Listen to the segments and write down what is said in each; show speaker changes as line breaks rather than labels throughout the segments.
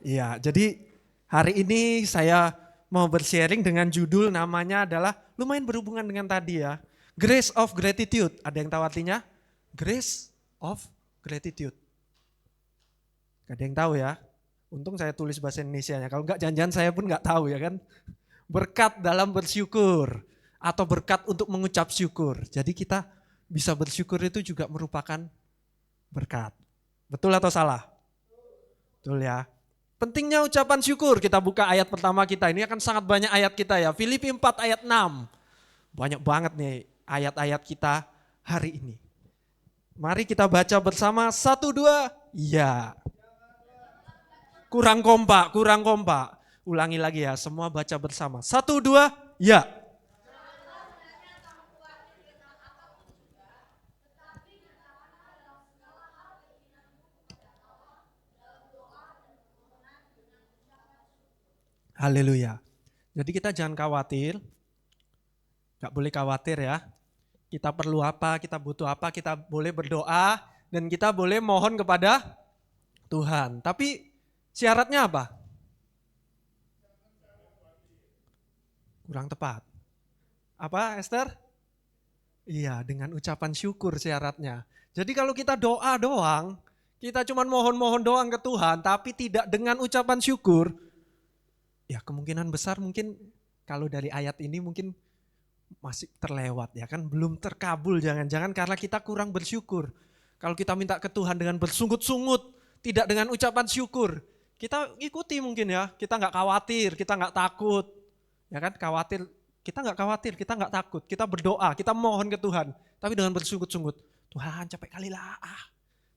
Iya, jadi hari ini saya mau bersharing dengan judul namanya adalah lumayan berhubungan dengan tadi ya. Grace of Gratitude. Ada yang tahu artinya? Grace of Gratitude. Gak ada yang tahu ya. Untung saya tulis bahasa Indonesianya. Kalau enggak jangan-jangan saya pun enggak tahu ya kan. Berkat dalam bersyukur atau berkat untuk mengucap syukur. Jadi kita bisa bersyukur itu juga merupakan berkat. Betul atau salah? Betul ya. Pentingnya ucapan syukur. Kita buka ayat pertama kita. Ini akan sangat banyak ayat kita ya. Filipi 4 ayat 6. Banyak banget nih ayat-ayat kita hari ini. Mari kita baca bersama. 1, 2, ya. Kurang kompak. Ulangi lagi ya, semua baca bersama. 1, 2, ya. Haleluya. Jadi kita jangan khawatir. Gak boleh khawatir ya. Kita perlu apa, kita butuh apa, kita boleh berdoa. Dan kita boleh mohon kepada Tuhan. Tapi syaratnya apa? Kurang tepat. Apa Esther? Iya, dengan ucapan syukur syaratnya. Jadi kalau kita doa doang, kita cuma mohon-mohon doang ke Tuhan, tapi tidak dengan ucapan syukur, ya kemungkinan besar mungkin kalau dari ayat ini mungkin masih terlewat ya kan, belum terkabul jangan-jangan karena kita kurang bersyukur. Kalau kita minta ke Tuhan dengan bersungut-sungut, tidak dengan ucapan syukur, kita ikuti mungkin ya, kita nggak khawatir, kita nggak takut, ya kan khawatir. Kita nggak khawatir, kita nggak takut, kita berdoa, kita mohon ke Tuhan, tapi dengan bersungut-sungut. Tuhan capek kali lah,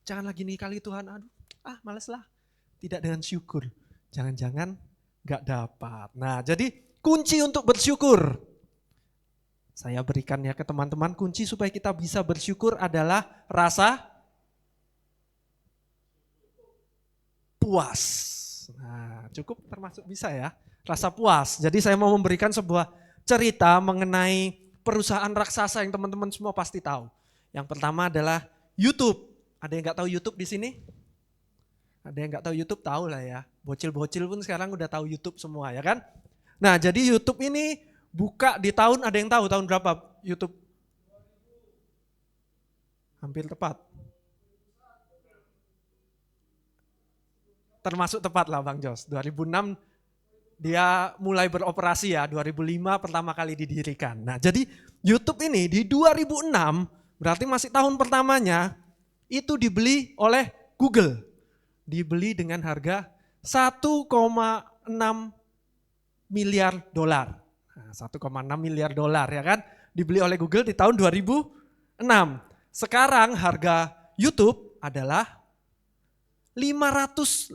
jangan lagi nih kali Tuhan, aduh, males lah. Tidak dengan syukur, jangan-jangan nggak dapat. Nah jadi kunci untuk bersyukur, saya berikan ya ke teman-teman, kunci supaya kita bisa bersyukur adalah rasa puas. Nah cukup termasuk bisa ya, rasa puas. Jadi saya mau memberikan sebuah cerita mengenai perusahaan raksasa yang teman-teman semua pasti tahu. Yang pertama adalah YouTube. Ada yang nggak tahu YouTube di sini? Ada yang nggak tahu YouTube? Tahu lah ya. Bocil-bocil pun sekarang udah tahu YouTube semua ya kan? Nah jadi YouTube ini buka di tahun, ada yang tahu tahun berapa YouTube? Hampir tepat. Termasuk tepat lah Bang Jos. 2006 dia mulai beroperasi ya, 2005 pertama kali didirikan. Nah jadi YouTube ini di 2006, berarti masih tahun pertamanya, itu dibeli oleh Google. Dibeli dengan harga 1,6 miliar dolar. Nah, 1,6 miliar dolar ya kan, dibeli oleh Google di tahun 2006. Sekarang harga YouTube adalah 550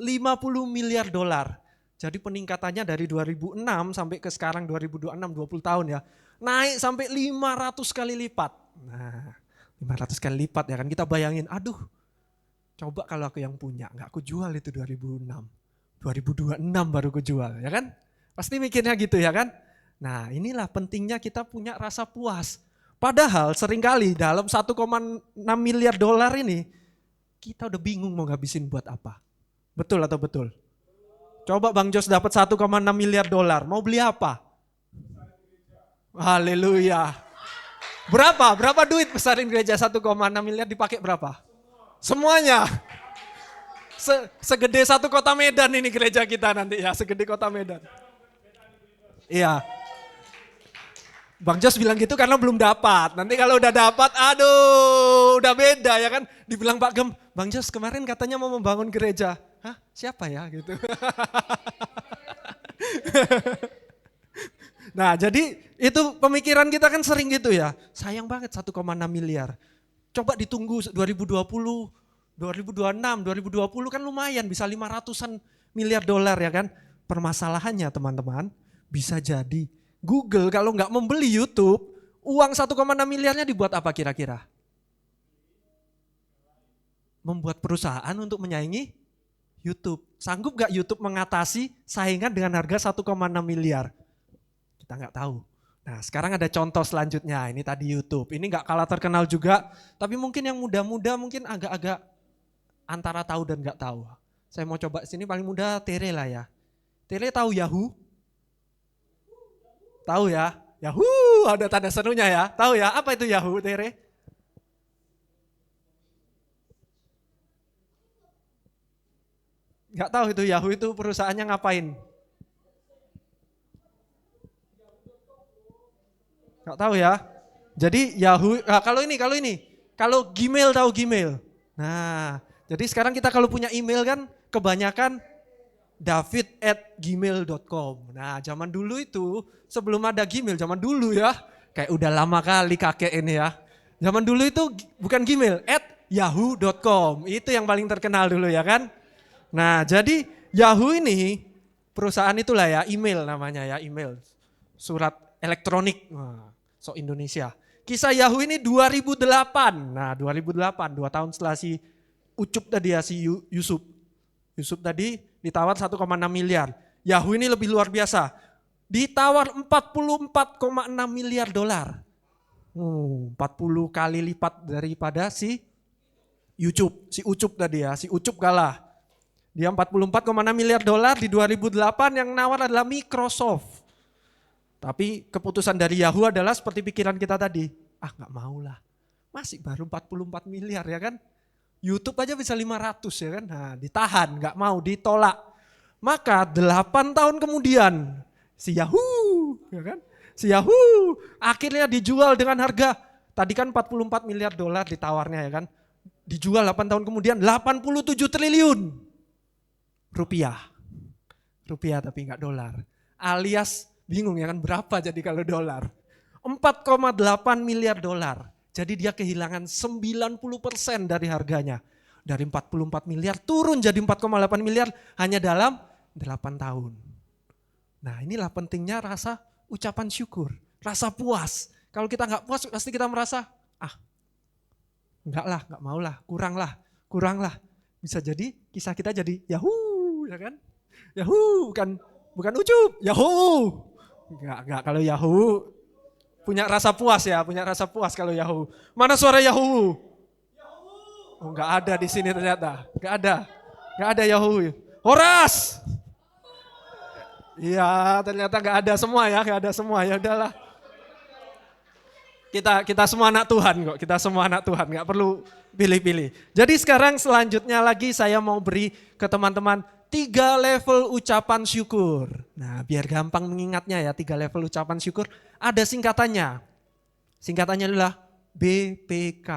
miliar dolar. Jadi peningkatannya dari 2006 sampai ke sekarang 2026, 20 tahun ya. Naik sampai 500 kali lipat. Nah 500 kali lipat ya kan, kita bayangin, aduh coba kalau aku yang punya, gak aku jual itu 2006. 2026 baru aku jual ya kan. Pasti mikirnya gitu ya kan. Nah inilah pentingnya kita punya rasa puas. Padahal seringkali dalam 1,6 miliar dolar ini, kita udah bingung mau ngabisin buat apa. Betul atau betul? Coba Bang Jos dapat 1,6 miliar dolar, mau beli apa? Haleluya. Berapa duit besarin gereja 1,6 miliar dipakai berapa? Semuanya. Segede satu kota Medan ini gereja kita nanti ya, segede kota Medan. Iya. Bang Jos bilang gitu karena belum dapat. Nanti kalau udah dapat, aduh udah beda ya kan. Dibilang Pak Gem, Bang Jos kemarin katanya mau membangun gereja. Hah siapa ya gitu. Nah jadi itu pemikiran kita kan sering gitu ya. Sayang banget 1,6 miliar. Coba ditunggu 2020, 2026, 2020 kan lumayan bisa 500-an miliar dolar ya kan. Permasalahannya teman-teman bisa jadi Google kalau nggak membeli YouTube, uang 1,6 miliarnya dibuat apa kira-kira? Membuat perusahaan untuk menyaingi YouTube. Sanggup gak YouTube mengatasi saingan dengan harga 1,6 miliar? Kita nggak tahu. Nah sekarang ada contoh selanjutnya, ini tadi YouTube. Ini nggak kalah terkenal juga, tapi mungkin yang muda-muda mungkin agak-agak antara tahu dan nggak tahu. Saya mau coba sini paling mudah Tere lah ya. Tere tahu Yahoo? Tahu ya? Yahoo, ada tanda serunya ya. Tahu ya, apa itu Yahoo, Tere? Nggak tahu itu Yahoo itu perusahaannya ngapain? Nggak tahu ya. Jadi Yahoo, kalau Gmail tahu Gmail. Nah, jadi sekarang kita kalau punya email kan kebanyakan david@gmail.com. Nah, zaman dulu itu sebelum ada Gmail, zaman dulu ya, kayak udah lama kali kakek ini ya. Zaman dulu itu bukan Gmail, @yahoo.com. Itu yang paling terkenal dulu ya kan. Nah, jadi Yahoo ini perusahaan itulah ya, email namanya ya, email. Surat elektronik. Nah, so Indonesia. Kisah Yahoo ini 2008. Nah, 2008, 2 tahun setelah si Ucup tadi ya, si Yusuf. Yusuf tadi ditawar 1,6 miliar. Yahoo ini lebih luar biasa. Ditawar 44,6 miliar dolar. 40 kali lipat daripada si Ucup tadi ya. Si Ucup kalah. Dia 44,6 miliar dolar di 2008, yang nawar adalah Microsoft. Tapi keputusan dari Yahoo adalah seperti pikiran kita tadi. Nggak mau lah. Masih baru 44 miliar ya kan. YouTube aja bisa 500 ya kan. Nah, ditahan, nggak mau, ditolak. Maka 8 tahun kemudian si Yahoo, ya kan? Si Yahoo akhirnya dijual dengan harga, tadi kan 44 miliar dolar ditawarnya ya kan. Dijual 8 tahun kemudian 87 triliun rupiah. Rupiah tapi nggak dolar. Alias bingung ya kan, berapa jadi kalau dolar? 4,8 miliar dolar. Jadi dia kehilangan 90% dari harganya. Dari 44 miliar turun jadi 4,8 miliar hanya dalam 8 tahun. Nah, inilah pentingnya rasa ucapan syukur, rasa puas. Kalau kita nggak puas pasti kita merasa, nggak mau lah, kurang lah. Bisa jadi kisah kita jadi Yahoo, ya kan? Yahoo, bukan Ucup, Yahoo. Enggak, kalau Yahoo punya rasa puas ya, kalau Yahoo. Mana suara Yahoo? Oh, enggak ada di sini ternyata. Enggak ada Yahoo. Horas. Iya, ternyata enggak ada semua ya, ya udahlah. Kita semua anak Tuhan kok, enggak perlu pilih-pilih. Jadi sekarang selanjutnya lagi saya mau beri ke teman-teman 3 level ucapan syukur. Nah, biar gampang mengingatnya ya, 3 level ucapan syukur. Ada singkatannya. Singkatannya adalah BPK.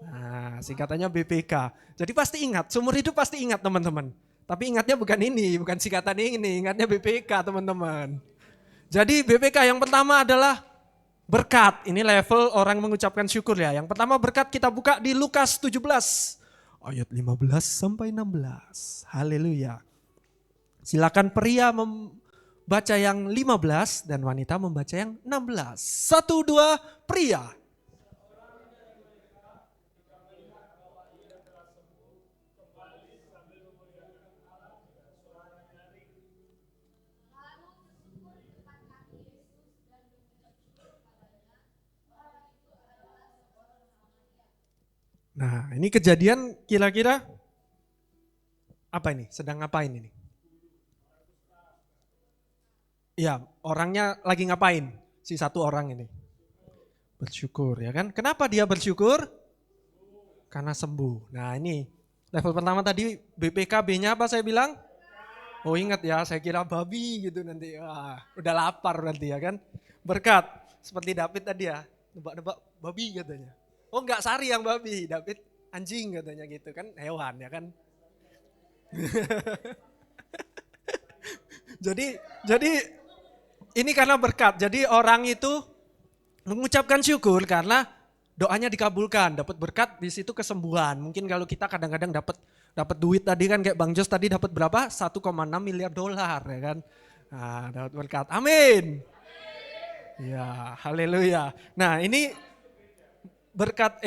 Nah, singkatannya BPK. Jadi pasti ingat, seumur hidup pasti ingat teman-teman. Tapi ingatnya bukan ini, bukan singkatan ini, ingatnya BPK teman-teman. Jadi BPK yang pertama adalah berkat. Ini level orang mengucapkan syukur ya. Yang pertama berkat, kita buka di Lukas 17. Ayat 15 sampai 16. Haleluya. Silakan pria membaca yang 15 dan wanita membaca yang 16. 1, 2, pria. Nah, ini kejadian kira-kira apa ini? Sedang ngapain ini? Ya, orangnya lagi ngapain? Si satu orang ini. Bersyukur ya kan? Kenapa dia bersyukur? Karena sembuh. Nah, ini level pertama tadi BPK-B-nya apa saya bilang? Oh, ingat ya, saya kira babi gitu nanti. Udah lapar nanti ya kan? Berkat. Seperti David tadi ya, nebak-nebak babi katanya. Oh, enggak Sari yang babi, David anjing katanya gitu kan, hewan ya kan. Jadi ini karena berkat. Jadi orang itu mengucapkan syukur karena doanya dikabulkan, dapat berkat, di situ kesembuhan. Mungkin kalau kita kadang-kadang dapat duit tadi kan, kayak Bang Jos tadi dapat berapa? 1,6 miliar dolar ya kan. Nah, dapat berkat. Amin. Ya, haleluya. Nah, ini berkat.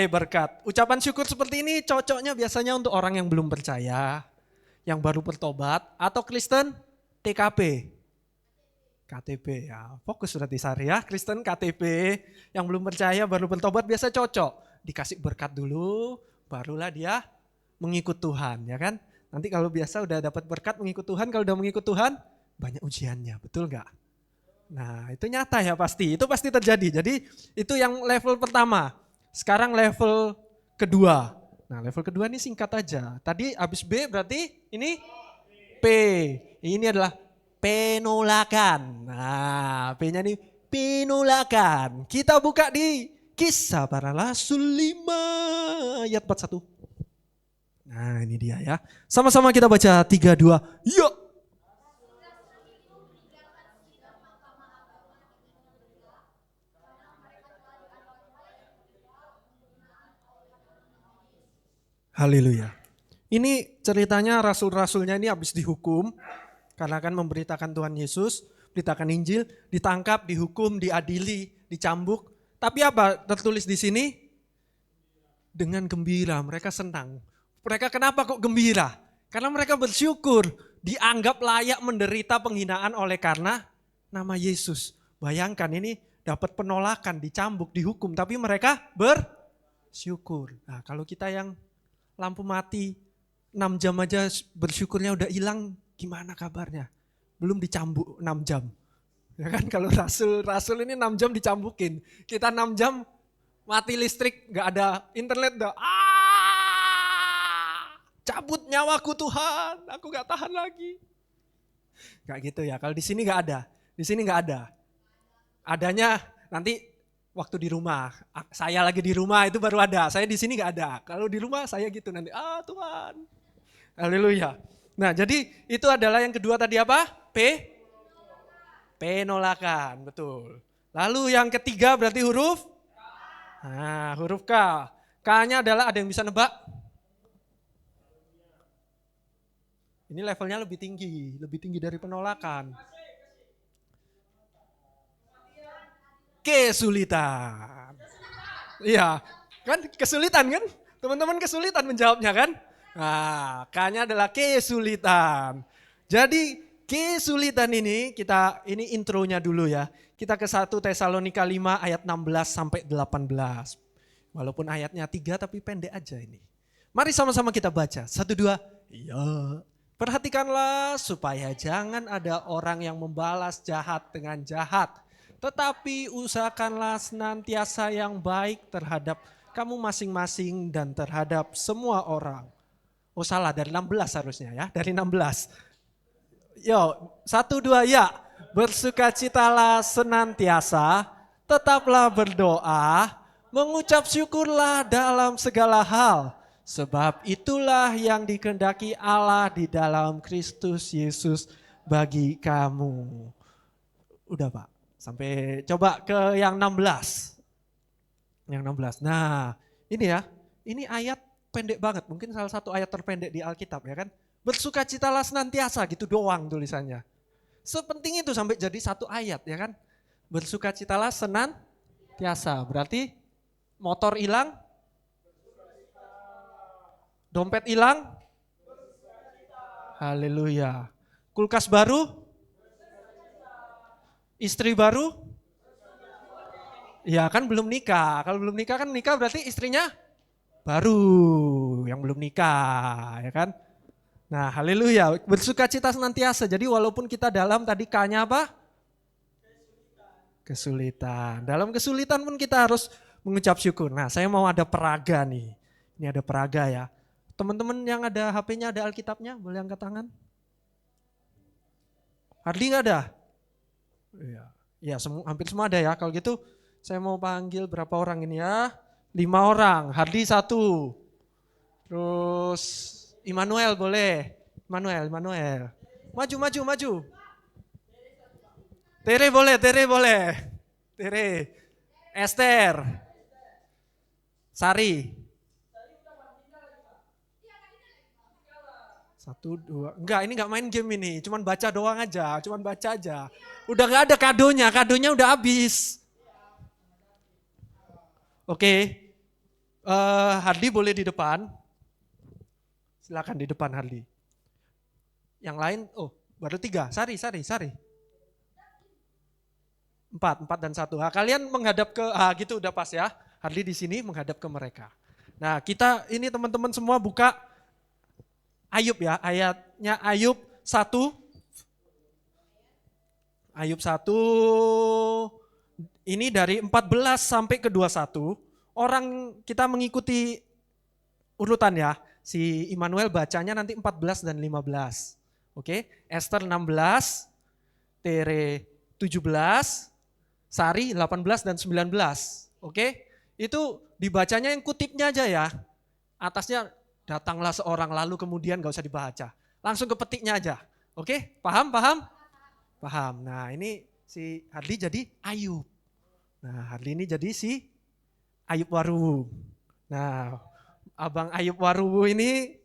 Ucapan syukur seperti ini cocoknya biasanya untuk orang yang belum percaya, yang baru bertobat, atau Kristen TKP. KTP ya, fokus berarti Sari ya, Kristen KTP yang belum percaya baru bertobat biasa cocok. Dikasih berkat dulu, barulah dia mengikut Tuhan ya kan. Nanti kalau biasa udah dapat berkat mengikut Tuhan, kalau udah mengikut Tuhan, banyak ujiannya, betul nggak? Nah itu nyata ya pasti, itu pasti terjadi. Jadi itu yang level pertama. Sekarang level kedua. Nah level kedua ini singkat aja. Tadi habis B berarti ini P. Ini adalah penolakan. Nah P-nya nih penolakan. Kita buka di Kisah Para Rasul 5 ayat 41. Nah ini dia ya. Sama-sama kita baca 3, 2, yuk. Haleluya. Ini ceritanya rasul-rasulnya ini habis dihukum karena kan memberitakan Tuhan Yesus, beritakan Injil, ditangkap, dihukum, diadili, dicambuk. Tapi apa tertulis di sini? Dengan gembira, mereka senang. Mereka kenapa kok gembira? Karena mereka bersyukur, dianggap layak menderita penghinaan oleh karena nama Yesus. Bayangkan ini dapat penolakan, dicambuk, dihukum, tapi mereka bersyukur. Nah kalau kita yang lampu mati 6 jam aja bersyukurnya udah hilang, gimana kabarnya? Belum dicambuk 6 jam. Ya kan kalau rasul ini 6 jam dicambukin. Kita 6 jam mati listrik, gak ada internet, udah cabut nyawaku Tuhan, aku gak tahan lagi. Gak gitu ya, kalau di sini gak ada. Di sini gak ada. Adanya nanti waktu di rumah, saya lagi di rumah itu baru ada. Saya di sini nggak ada. Kalau di rumah saya gitu nanti, Tuhan, haleluya. Nah jadi itu adalah yang kedua tadi apa? Penolakan, betul. Lalu yang ketiga berarti huruf? Nah huruf K. K-nya adalah ada yang bisa nebak? Ini levelnya lebih tinggi dari penolakan. Kesulitan. Iya, kan kesulitan kan? Teman-teman kesulitan menjawabnya kan? Nah, K-nya adalah kesulitan. Jadi kesulitan ini ini intronya dulu ya. Kita ke 1 Tesalonika 5 ayat 16 sampai 18. Walaupun ayatnya 3 tapi pendek aja ini. Mari sama-sama kita baca. 1, 2, iya. Perhatikanlah supaya jangan ada orang yang membalas jahat dengan jahat. Tetapi usahakanlah senantiasa yang baik terhadap kamu masing-masing dan terhadap semua orang. Oh salah, dari 16 harusnya ya, dari 16. Yo, 1, 2, ya. Bersukacitalah senantiasa, tetaplah berdoa, mengucap syukurlah dalam segala hal. Sebab itulah yang dikehendaki Allah di dalam Kristus Yesus bagi kamu. Udah Pak. Sampai coba ke yang 16. Yang 16. Nah, ini ya. Ini ayat pendek banget. Mungkin salah satu ayat terpendek di Alkitab ya kan. Bersukacitalah senantiasa gitu doang tulisannya. Sepenting itu sampai jadi satu ayat ya kan. Bersukacitalah senantiasa. Berarti motor hilang, dompet hilang. Haleluya. Kulkas baru, istri baru? Ya kan belum nikah. Kalau belum nikah kan nikah berarti istrinya baru yang belum nikah ya kan. Nah haleluya, bersukacita senantiasa. Jadi walaupun kita dalam tadi K-nya apa? Kesulitan. Dalam kesulitan pun kita harus mengucap syukur. Nah saya mau ada peraga nih. Ini ada peraga ya. Teman-teman yang ada HP-nya ada Alkitabnya boleh angkat tangan? Hardi nggak ada? Iya, ya hampir semua ada ya. Kalau gitu saya mau panggil berapa orang ini ya? 5 orang. Hardi 1. Terus Immanuel boleh. Immanuel. Maju. Tere boleh. Tere. Esther. Sari. 1, 2. Enggak, ini enggak main game ini. Cuman baca doang aja. Udah enggak ada kadonya udah habis. Oke. Hardi boleh di depan. Silakan di depan Hardi. Yang lain, baru 3. Sari. 4 dan 1. Nah, kalian menghadap ke, gitu udah pas ya. Hardi di sini menghadap ke mereka. Nah kita ini teman-teman semua buka Ayub ya, ayatnya Ayub 1. Ayub 1 ini dari 14 sampai ke 21. Orang kita mengikuti urutan ya. Si Immanuel bacanya nanti 14 dan 15. Oke, Esther 16, Tere 17, Sari 18 dan 19. Oke, itu dibacanya yang kutipnya aja ya. Atasnya datanglah seorang lalu kemudian gak usah dibaca. Langsung ke petiknya aja. Oke, paham? Paham. Nah ini si Hadli jadi Ayub. Nah Hadli ini jadi si Ayub Waruwu. Nah Abang Ayub Waruwu ini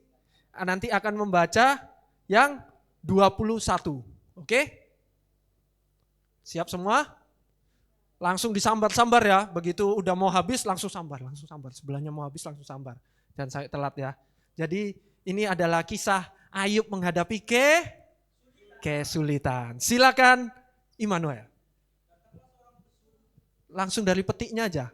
nanti akan membaca yang 21. Oke? Siap semua? Langsung disambar-sambar ya. Begitu udah mau habis langsung sambar. Sebelahnya mau habis langsung sambar. Dan saya telat ya. Jadi ini adalah kisah Ayub menghadapi kesulitan. Silakan Immanuel. Langsung dari petiknya aja.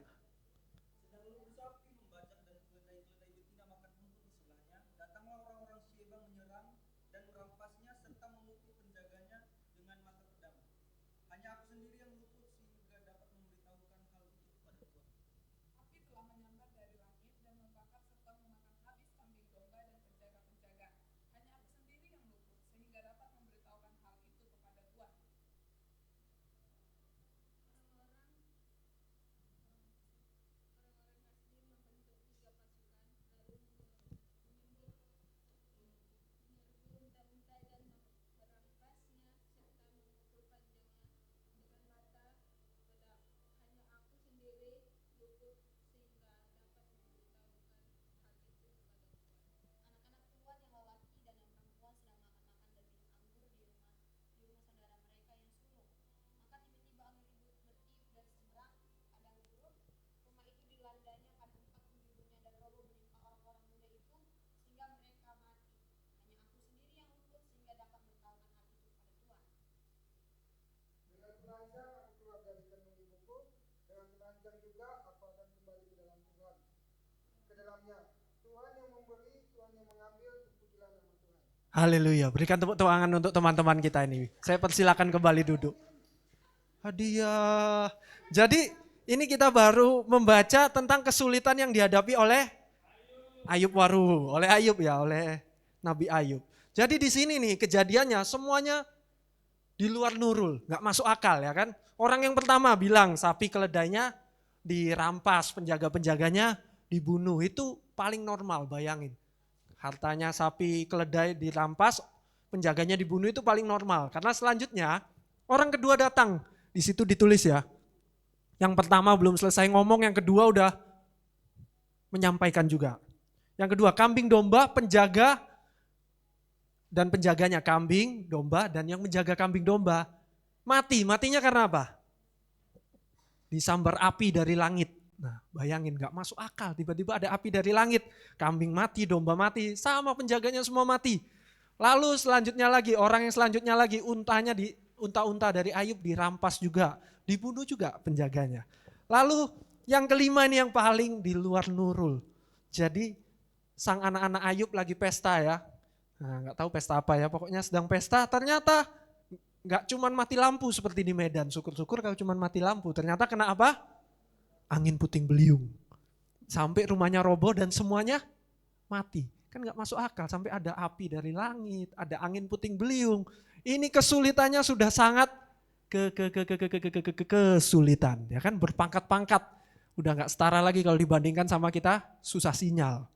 Haleluya, berikan tepuk tangan untuk teman-teman kita ini. Saya persilakan kembali duduk. Hadiah. Jadi ini kita baru membaca tentang kesulitan yang dihadapi oleh Ayub Waruwu, oleh Ayub ya, oleh Nabi Ayub. Jadi di sini nih kejadiannya semuanya di luar nurul, nggak masuk akal ya kan. Orang yang pertama bilang sapi keledainya dirampas, penjaga-penjaganya dibunuh, itu paling normal, bayangin. Hartanya sapi keledai dirampas, penjaganya dibunuh itu paling normal. Karena selanjutnya orang kedua datang, di situ ditulis ya. Yang pertama belum selesai ngomong, yang kedua udah menyampaikan juga. Yang kedua kambing domba, penjaga dan penjaganya, kambing, domba dan yang menjaga kambing domba mati. Matinya karena apa? Disambar api dari langit. Nah bayangin gak masuk akal, tiba-tiba ada api dari langit, kambing mati, domba mati, sama penjaganya semua mati. Lalu selanjutnya lagi, orang yang selanjutnya lagi, unta-unta dari Ayub dirampas juga, dibunuh juga penjaganya. Lalu yang kelima ini yang paling di luar nurul. Jadi sang anak-anak Ayub lagi pesta ya, nah gak tahu pesta apa ya, pokoknya sedang pesta, ternyata gak cuman mati lampu seperti di Medan, syukur-syukur kalau cuman mati lampu, ternyata kena apa? Angin puting beliung. Sampai rumahnya roboh dan semuanya mati. Kan gak masuk akal, sampai ada api dari langit, ada angin puting beliung. Ini kesulitannya sudah sangat kesulitan, ya kan, berpangkat-pangkat. Udah gak setara lagi kalau dibandingkan sama kita susah sinyal.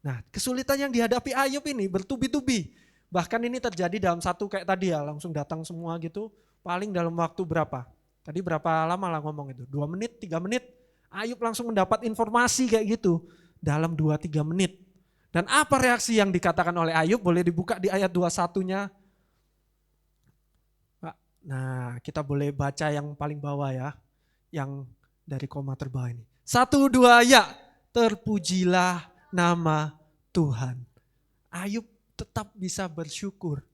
Nah, kesulitan yang dihadapi Ayub ini bertubi-tubi. Bahkan ini terjadi dalam satu kayak tadi ya, langsung datang semua gitu, paling dalam waktu berapa? Tadi berapa lama lah ngomong itu? 2 menit, 3 menit. Ayub langsung mendapat informasi kayak gitu dalam 2-3 menit. Dan apa reaksi yang dikatakan oleh Ayub? Boleh dibuka di ayat 21-nya. Nah, kita boleh baca yang paling bawah ya. Yang dari koma terbawah ini. 1, 2, ya. Terpujilah nama Tuhan. Ayub tetap bisa bersyukur.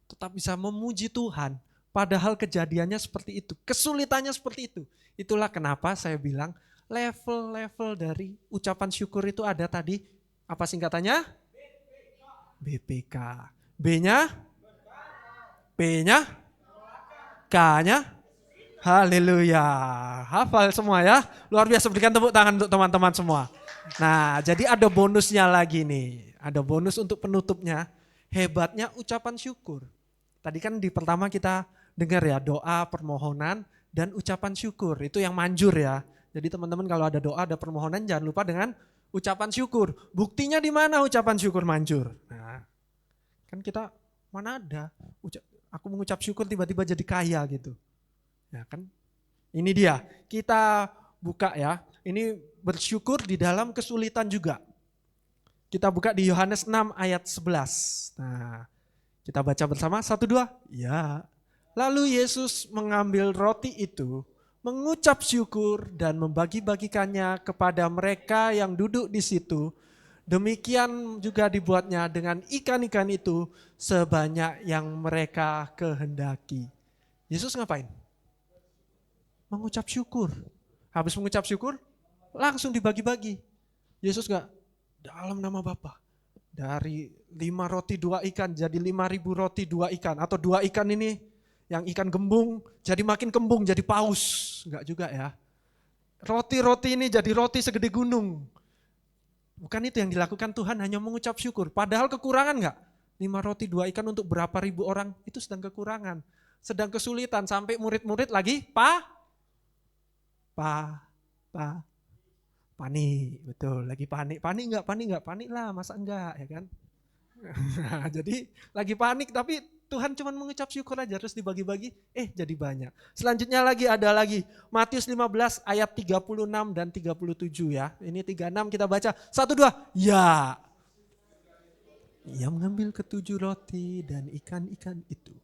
Tetap bisa memuji Tuhan. Padahal kejadiannya seperti itu. Kesulitannya seperti itu. Itulah kenapa saya bilang level-level dari ucapan syukur itu ada tadi, apa singkatannya? BPK. B-nya? P-nya? K-nya? Haleluya. Hafal semua ya. Luar biasa, berikan tepuk tangan untuk teman-teman semua. Nah, jadi ada bonusnya lagi nih. Ada bonus untuk penutupnya. Hebatnya ucapan syukur. Tadi kan di pertama kita dengar ya, doa, permohonan, dan ucapan syukur. Itu yang manjur ya. Jadi teman-teman kalau ada doa, ada permohonan, jangan lupa dengan ucapan syukur. Buktinya di mana ucapan syukur manjur? Nah, kan kita mana ada. Aku mengucap syukur tiba-tiba jadi kaya gitu. Ya kan, ini dia, kita buka ya, ini bersyukur di dalam kesulitan juga. Kita buka di Yohanes 6 ayat 11. Nah, kita baca bersama, 1, 2, ya. Lalu Yesus mengambil roti itu, mengucap syukur dan membagi-bagikannya kepada mereka yang duduk di situ. Demikian juga dibuatnya dengan ikan-ikan itu sebanyak yang mereka kehendaki. Yesus ngapain? Mengucap syukur. Habis mengucap syukur, langsung dibagi-bagi. Yesus gak, dalam nama Bapa, dari 5 roti 2 ikan jadi 5.000 roti 2 ikan. Atau 2 ikan ini, yang ikan gembung, jadi makin kembung, jadi paus. Enggak juga ya. Roti-roti ini jadi roti segede gunung. Bukan itu yang dilakukan Tuhan, hanya mengucap syukur. Padahal kekurangan enggak? 5 roti 2 ikan untuk berapa ribu orang, itu sedang kekurangan. Sedang kesulitan, sampai murid-murid lagi, panik, betul, lagi panik panik lah, masa enggak ya kan? Nah, jadi lagi panik tapi Tuhan cuma mengucap syukur aja terus dibagi-bagi, jadi banyak. Selanjutnya ada lagi Matius 15 ayat 36 dan 37 ya. Ini 36 kita baca. 1, 2, ya. Ia mengambil ke-7 roti dan ikan-ikan itu.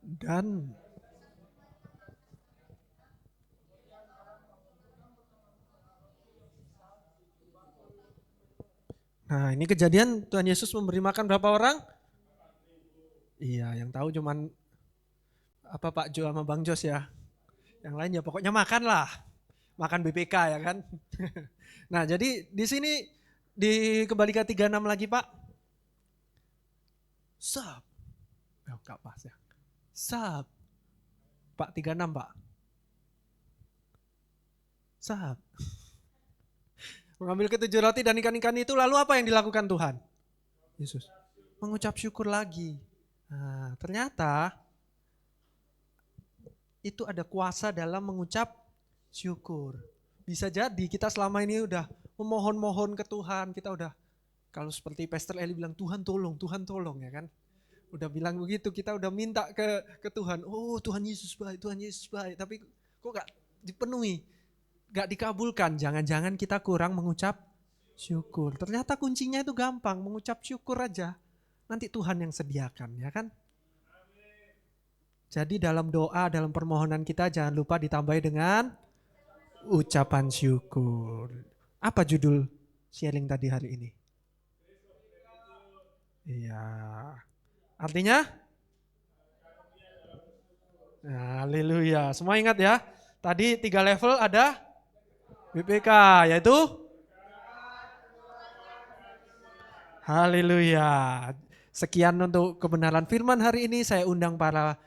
Dan nah, ini kejadian Tuhan Yesus memberi makan berapa orang? Iya, yang tahu cuman Pak Jo sama Bang Jos ya. Yang lain ya pokoknya makan lah. Makan BPK ya kan. Nah, jadi di sini kembali ke 36 lagi, Pak. Sab. Enggak pas ya. Sab. Pak 36, Pak. Sab. Mengambil ke-7 roti dan ikan-ikan itu, lalu apa yang dilakukan Tuhan? Yesus mengucap syukur lagi. Nah, ternyata itu ada kuasa dalam mengucap syukur. Bisa jadi kita selama ini udah memohon-mohon ke Tuhan, kita udah, kalau seperti Pastor Eli bilang, Tuhan tolong ya kan. Udah bilang begitu, kita udah minta ke Tuhan, oh Tuhan Yesus baik, tapi kok gak dipenuhi, gak dikabulkan, jangan-jangan kita kurang mengucap syukur. Ternyata kuncinya itu gampang, mengucap syukur aja, nanti Tuhan yang sediakan ya kan. Jadi dalam doa, dalam permohonan kita jangan lupa ditambahi dengan ucapan syukur. Apa judul sharing tadi hari ini? Iya. Artinya? Haleluya. Semua ingat ya. Tadi 3 level ada BPK, yaitu? Haleluya. Sekian untuk kebenaran firman hari ini. Saya undang para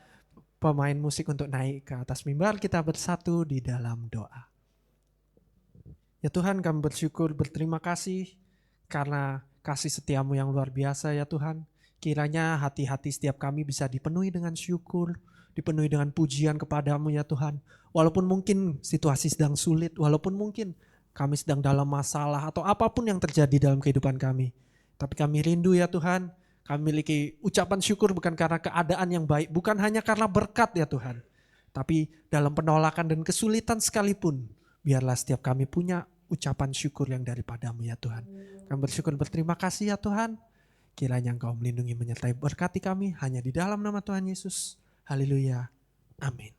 pemain musik untuk naik ke atas mimbar. Kita bersatu di dalam doa. Ya Tuhan, kami bersyukur, berterima kasih karena kasih setiamu yang luar biasa ya Tuhan. Kiranya hati-hati setiap kami bisa dipenuhi dengan syukur, dipenuhi dengan pujian kepadamu ya Tuhan. Walaupun mungkin situasi sedang sulit, walaupun mungkin kami sedang dalam masalah atau apapun yang terjadi dalam kehidupan kami. Tapi kami rindu ya Tuhan, kami memiliki ucapan syukur bukan karena keadaan yang baik, bukan hanya karena berkat ya Tuhan. Tapi dalam penolakan dan kesulitan sekalipun, biarlah setiap kami punya ucapan syukur yang daripadamu ya Tuhan. Kami bersyukur, berterima kasih ya Tuhan. Kiranya Engkau melindungi, menyertai, berkati kami hanya di dalam nama Tuhan Yesus. Haleluya. Amin.